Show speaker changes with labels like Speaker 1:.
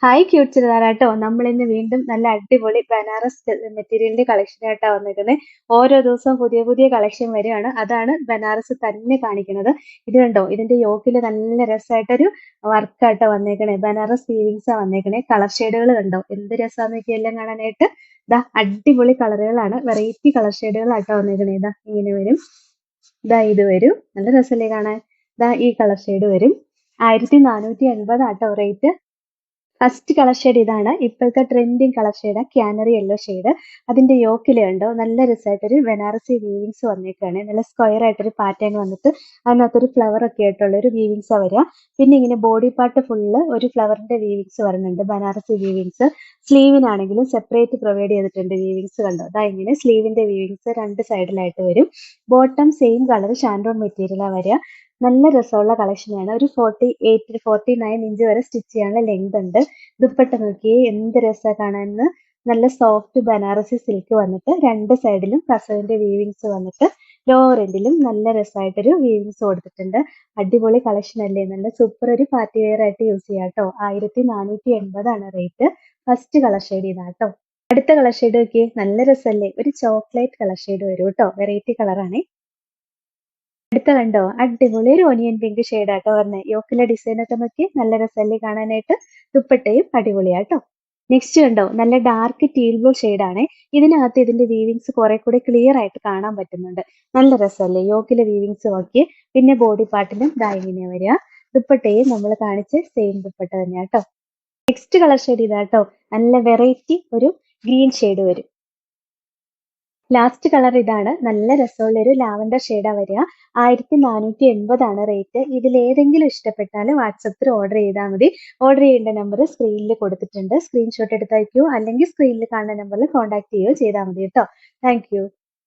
Speaker 1: Hi cute ചെറുതാരാട്ടോ. നമ്മളിന്ന് വീണ്ടും നല്ല അടിപൊളി ബനാറസ് മെറ്റീരിയലിന്റെ കളക്ഷൻ ആയിട്ടാ വന്നിരിക്കുന്നത്. ഓരോ ദിവസവും പുതിയ പുതിയ കളക്ഷൻ വരികയാണ്. അതാണ് ബനാറസ് തന്നെ കാണിക്കുന്നത്. ഇത് കണ്ടോ, ഇതിന്റെ യോക്കില് നല്ല രസമായിട്ടൊരു വർക്കായിട്ടാ വന്നേക്കണേ. ബനാറസ് വീവിങ്സാ വന്നേക്കണേ. കളർ ഷെയ്ഡുകൾ കണ്ടോ, എന്ത് രസാന്ന് നോക്കി എല്ലാം കാണാനായിട്ട്. ഇതാ അടിപൊളി കളറുകളാണ്, വെറൈറ്റി കളർ ഷെയ്ഡുകളായിട്ടാ വന്നേക്കണേ. ഇതാ ഇങ്ങനെ വരും, ഇതാ ഇത് വരും, നല്ല രസമല്ലേ കാണാൻ. ഇതാ ഈ കളർ ഷെയ്ഡ് വരും. 1480 ആട്ടോ റേറ്റ്. ഫസ്റ്റ് കളർ ഷെയ്ഡ് ഇതാണ്. ഇപ്പോഴത്തെ trending colour shade canary yellow shade. അതിന്റെ യോക്കില് കണ്ടോ, നല്ല രസമായിട്ടൊരു ബനാറസി വീവിങ്സ് വന്നേക്കാണ്. നല്ല സ്ക്വയർ ആയിട്ടൊരു പാറ്റേൺ വന്നിട്ട് അതിനകത്തൊരു ഫ്ലവർ ഒക്കെ ആയിട്ടുള്ള ഒരു വീവിങ്സാ വരിക. പിന്നെ ഇങ്ങനെ ബോഡി പാർട്ട് ഫുള്ള് ഒരു ഫ്ലവറിന്റെ വീവിങ്സ് വരുന്നുണ്ട്, ബനാറസി വീവിങ്സ്. സ്ലീവിനാണെങ്കിലും സെപ്പറേറ്റ് പ്രൊവൈഡ് ചെയ്തിട്ടുണ്ട് വീവിങ്സ്. കണ്ടോ, അതാ ഇങ്ങനെ സ്ലീവിന്റെ വീവിങ്സ് രണ്ട് സൈഡിലായിട്ട് വരും. ബോട്ടം സെയിം കളർ ഷാൻഡോൺ മെറ്റീരിയലാ വരിക. നല്ല രസമുള്ള കളക്ഷനാണ്. ഒരു 48 49 ഇഞ്ച് വരെ സ്റ്റിച്ച് ചെയ്യാനുള്ള ലെങ്ത് ഉണ്ട്. ദുപ്പട്ട നോക്കിയേ എന്ത് രസാ കാണാനെന്ന്. നല്ല സോഫ്റ്റ് ബനാറസി സിൽക്ക് വന്നിട്ട് രണ്ട് സൈഡിലും കസവിന്റെ വീവിങ്സ് വന്നിട്ട് ലോവർ എൻഡിലും നല്ല രസമായിട്ടൊരു വീവിങ്സ് കൊടുത്തിട്ടുണ്ട്. അടിപൊളി കളക്ഷൻ അല്ലേ, നല്ല സൂപ്പർ ഒരു പാർട്ടി വെയർ ആയിട്ട് യൂസ് ചെയ്യാം കേട്ടോ. 1480 റേറ്റ്. ഫസ്റ്റ് കളർ ഷെയ്ഡ് ഇതാട്ടോ. അടുത്ത കളർ ഷെയ്ഡ് നോക്കിയേ, നല്ല രസമല്ലേ, ഒരു ചോക്ലേറ്റ് കളർ ഷെയ്ഡ് വരും കേട്ടോ. വെറൈറ്റി കളറാണേ. അടുത്ത കണ്ടോ, അടിപൊളി ഒരു ഓനിയൻ പിങ്ക് ഷെയ്ഡാട്ടോ പറഞ്ഞത്. യോക്കിലെ ഡിസൈൻ ഒക്കെ നോക്കി നല്ല രസമല്ലേ കാണാനായിട്ട്. ദുപ്പട്ടയും അടിപൊളിയാട്ടോ. നെക്സ്റ്റ് കണ്ടോ, നല്ല ഡാർക്ക് ടീൽ ബ്ലൂ ഷെയ്ഡാണ്. ഇതിനകത്ത് ഇതിന്റെ വീവിങ്സ് കുറെ കൂടി ക്ലിയർ ആയിട്ട് കാണാൻ പറ്റുന്നുണ്ട്. നല്ല രസമല്ലേ യോക്കിലെ വീവിങ്സ് നോക്കി. പിന്നെ ബോഡി പാർട്ടിലും ദാ ഇങ്ങനെ വരിക. ദുപ്പട്ടയും നമ്മൾ കാണിച്ച സെയിം ദുപ്പട്ട തന്നെയാട്ടോ. നെക്സ്റ്റ് കളർ ഷെയ്ഡ് ഇതാട്ടോ, നല്ല വെറൈറ്റി ഒരു ഗ്രീൻ ഷെയ്ഡ് വരും. ലാസ്റ്റ് കളർ ഇതാണ്, നല്ല രസമുള്ള ഒരു ലാവൻഡർ ഷെയ്ഡാ വരിക. 1480 റേറ്റ്. ഇതിൽ ഏതെങ്കിലും ഇഷ്ടപ്പെട്ടാൽ വാട്സപ്പിൽ ഓർഡർ ചെയ്താൽ മതി. ഓർഡർ ചെയ്യേണ്ട നമ്പർ സ്ക്രീനിൽ കൊടുത്തിട്ടുണ്ട്. സ്ക്രീൻഷോട്ട് എടുത്ത് അയക്കുകയോ അല്ലെങ്കിൽ സ്ക്രീനിൽ കാണുന്ന നമ്പറിൽ കോൺടാക്ട് ചെയ്യുകയോ ചെയ്താൽ മതി കേട്ടോ. Thank you.